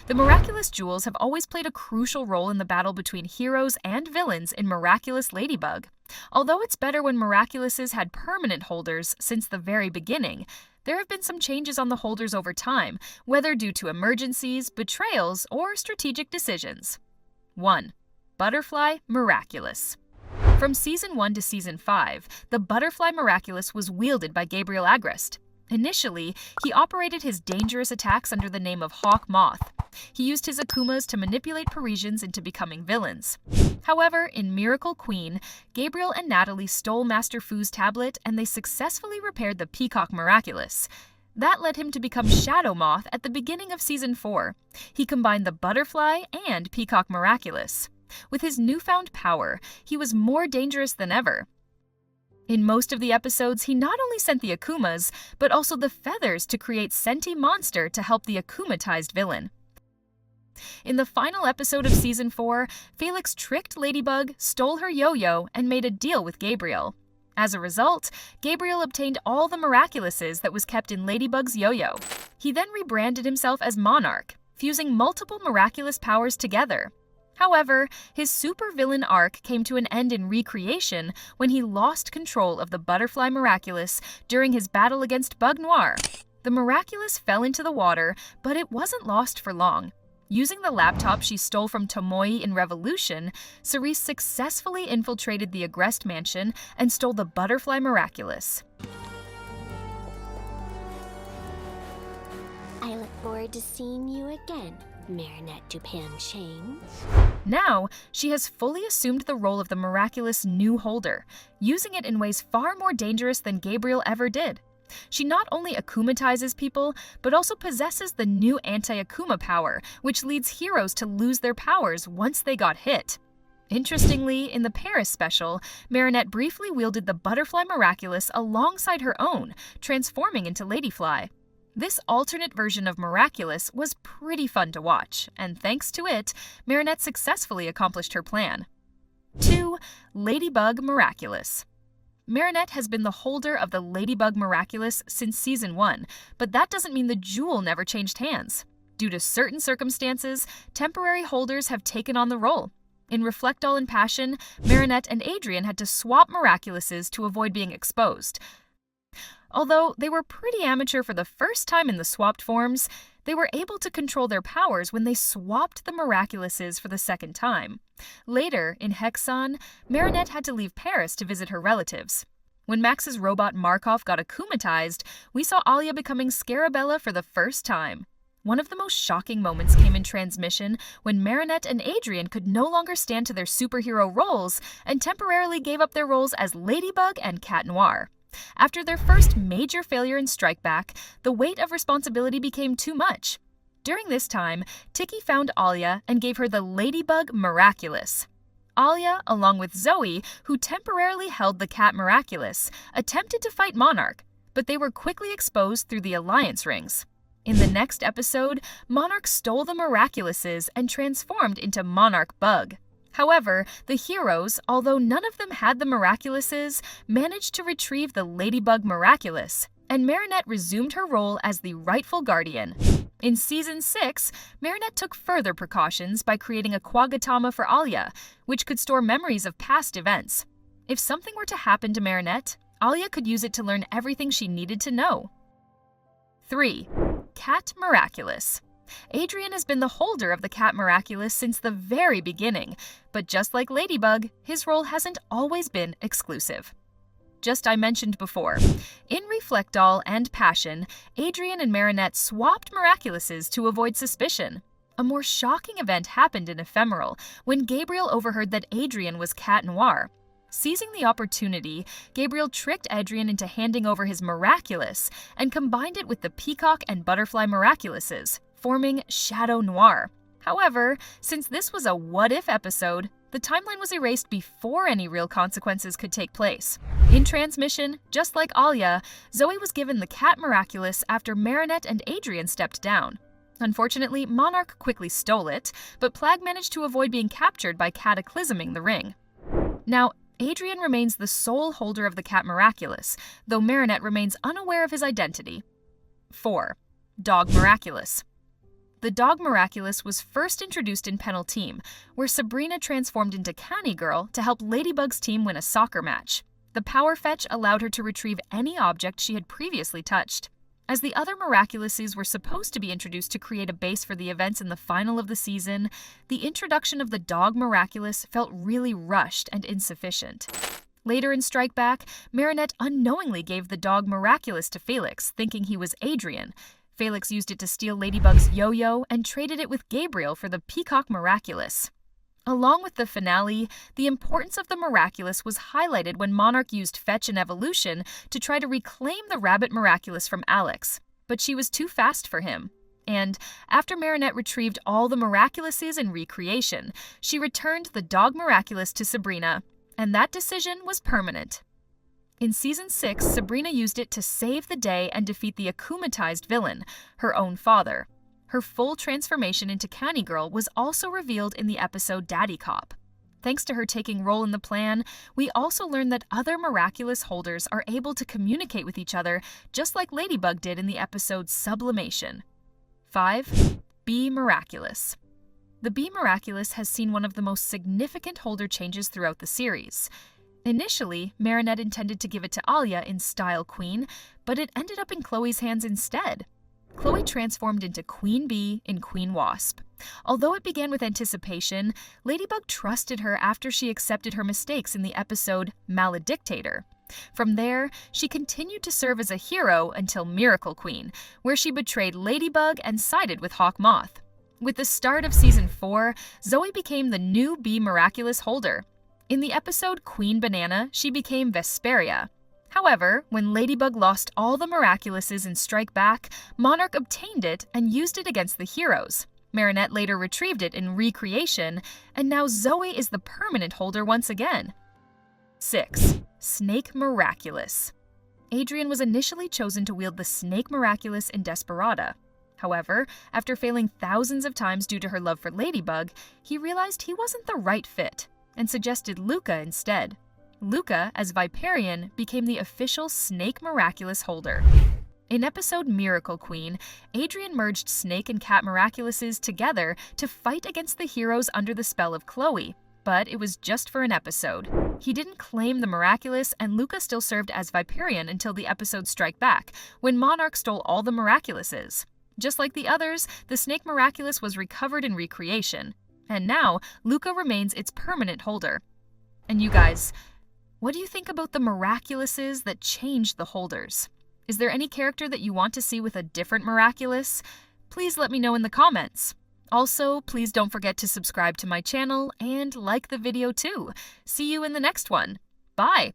The Miraculous Jewels have always played a crucial role in the battle between heroes and villains in Miraculous Ladybug. Although it's better when Miraculouses had permanent holders since the very beginning, there have been some changes on the holders over time, whether due to emergencies, betrayals, or strategic decisions. 1. Butterfly Miraculous. From Season 1 to Season 5, the Butterfly Miraculous was wielded by Gabriel Agreste. Initially, he operated his dangerous attacks under the name of Hawk Moth. He used his Akumas to manipulate Parisians into becoming villains. However, in Miracle Queen, Gabriel and Natalie stole Master Fu's tablet and they successfully repaired the Peacock Miraculous. That led him to become Shadow Moth at the beginning of Season 4. He combined the Butterfly and Peacock Miraculous. With his newfound power, he was more dangerous than ever. In most of the episodes, he not only sent the Akumas, but also the feathers to create Senti Monster to help the Akumatized villain. In the final episode of Season 4, Felix tricked Ladybug, stole her yo-yo, and made a deal with Gabriel. As a result, Gabriel obtained all the Miraculouses that was kept in Ladybug's yo-yo. He then rebranded himself as Monarch, fusing multiple miraculous powers together. However, his supervillain arc came to an end in Recreation when he lost control of the Butterfly Miraculous during his battle against Bug Noir. The Miraculous fell into the water, but it wasn't lost for long. Using the laptop she stole from Tomoe in Revolution, Cerise successfully infiltrated the Agreste mansion and stole the Butterfly Miraculous. I look forward to seeing you again, Marinette Dupin-Chains. Now, she has fully assumed the role of the Miraculous new holder, using it in ways far more dangerous than Gabriel ever did. She not only akumatizes people, but also possesses the new anti-Akuma power, which leads heroes to lose their powers once they got hit. Interestingly, in the Paris special, Marinette briefly wielded the Butterfly Miraculous alongside her own, transforming into Ladyfly. This alternate version of Miraculous was pretty fun to watch, and thanks to it, Marinette successfully accomplished her plan. 2. Ladybug Miraculous. Marinette has been the holder of the Ladybug Miraculous since Season 1, but that doesn't mean the jewel never changed hands. Due to certain circumstances, temporary holders have taken on the role. In Reflect All in Passion, Marinette and Adrien had to swap Miraculouses to avoid being exposed. Although they were pretty amateur for the first time in the swapped forms, they were able to control their powers when they swapped the Miraculouses for the second time. Later, in Hexon, Marinette had to leave Paris to visit her relatives. When Max's robot Markov got akumatized, we saw Alia becoming Scarabella for the first time. One of the most shocking moments came in transmission when Marinette and Adrien could no longer stand to their superhero roles and temporarily gave up their roles as Ladybug and Cat Noir. After their first major failure in Strike Back, the weight of responsibility became too much. During this time, Tiki found Alia and gave her the Ladybug Miraculous. Alia, along with Zoe, who temporarily held the Cat Miraculous, attempted to fight Monarch, but they were quickly exposed through the Alliance rings. In the next episode, Monarch stole the Miraculouses and transformed into Monarch Bug. However, the heroes, although none of them had the Miraculouses, managed to retrieve the Ladybug Miraculous, and Marinette resumed her role as the rightful guardian. In Season 6, Marinette took further precautions by creating a Quagatama for Alia, which could store memories of past events. If something were to happen to Marinette, Alia could use it to learn everything she needed to know. 3. Cat Miraculous. Adrien has been the holder of the Cat Miraculous since the very beginning, but just like Ladybug, his role hasn't always been exclusive. Just I mentioned before, in Reflect All and Passion, Adrien and Marinette swapped Miraculouses to avoid suspicion. A more shocking event happened in Ephemeral when Gabriel overheard that Adrien was Cat Noir. Seizing the opportunity, Gabriel tricked Adrien into handing over his Miraculous and combined it with the Peacock and Butterfly Miraculouses, forming Shadow Noir. However, since this was a what-if episode, the timeline was erased before any real consequences could take place. In transmission, just like Alia, Zoe was given the Cat Miraculous after Marinette and Adrien stepped down. Unfortunately, Monarch quickly stole it, but Plague managed to avoid being captured by cataclysming the ring. Now, Adrien remains the sole holder of the Cat Miraculous, though Marinette remains unaware of his identity. 4. Dog Miraculous. The dog Miraculous was first introduced in Penultime, where Sabrina transformed into Canny Girl to help Ladybug's team win a soccer match. The Power Fetch allowed her to retrieve any object she had previously touched. As the other Miraculouses were supposed to be introduced to create a base for the events in the final of the season, the introduction of the dog Miraculous felt really rushed and insufficient. Later in Strike Back, Marinette unknowingly gave the dog Miraculous to Felix, thinking he was Adrian. Felix used it to steal Ladybug's yo-yo and traded it with Gabriel for the Peacock Miraculous. Along with the finale, the importance of the Miraculous was highlighted when Monarch used Fetch and Evolution to try to reclaim the Rabbit Miraculous from Alex, but she was too fast for him. And after Marinette retrieved all the Miraculouses in Recreation, she returned the dog Miraculous to Sabrina, and that decision was permanent. In Season 6, Sabrina used it to save the day and defeat the akumatized villain, her own father. Her full transformation into Canny Girl was also revealed in the episode Daddy Cop. Thanks to her taking role in the plan, we also learned that other Miraculous holders are able to communicate with each other, just like Ladybug did in the episode Sublimation. 5. Be Miraculous. The Be Miraculous has seen one of the most significant holder changes throughout the series. Initially, Marinette intended to give it to Alia in Style Queen, but it ended up in Chloe's hands instead. Chloe transformed into Queen Bee in Queen Wasp. Although it began with anticipation, Ladybug trusted her after she accepted her mistakes in the episode Maledictator. From there, she continued to serve as a hero until Miracle Queen, where she betrayed Ladybug and sided with Hawk Moth. With the start of Season 4, Zoe became the new Be Miraculous holder. In the episode Queen Banana, she became Vesperia. However, when Ladybug lost all the Miraculouses in Strike Back, Monarch obtained it and used it against the heroes. Marinette later retrieved it in Recreation, and now Zoe is the permanent holder once again. 6. Snake Miraculous. Adrian was initially chosen to wield the Snake Miraculous in Desperada. However, after failing thousands of times due to her love for Ladybug, he realized he wasn't the right fit, and suggested Luca instead. Luca, as Viperian, became the official Snake Miraculous holder. In episode Miracle Queen, Adrian merged Snake and Cat Miraculouses together to fight against the heroes under the spell of Chloe, but it was just for an episode. He didn't claim the Miraculous, and Luca still served as Viperian until the episode Strike Back, when Monarch stole all the Miraculouses. Just like the others, the Snake Miraculous was recovered in Recreation, and now Luca remains its permanent holder. And you guys, what do you think about the Miraculouses that changed the holders? Is there any character that you want to see with a different Miraculous? Please let me know in the comments. Also, please don't forget to subscribe to my channel and like the video too. See you in the next one. Bye!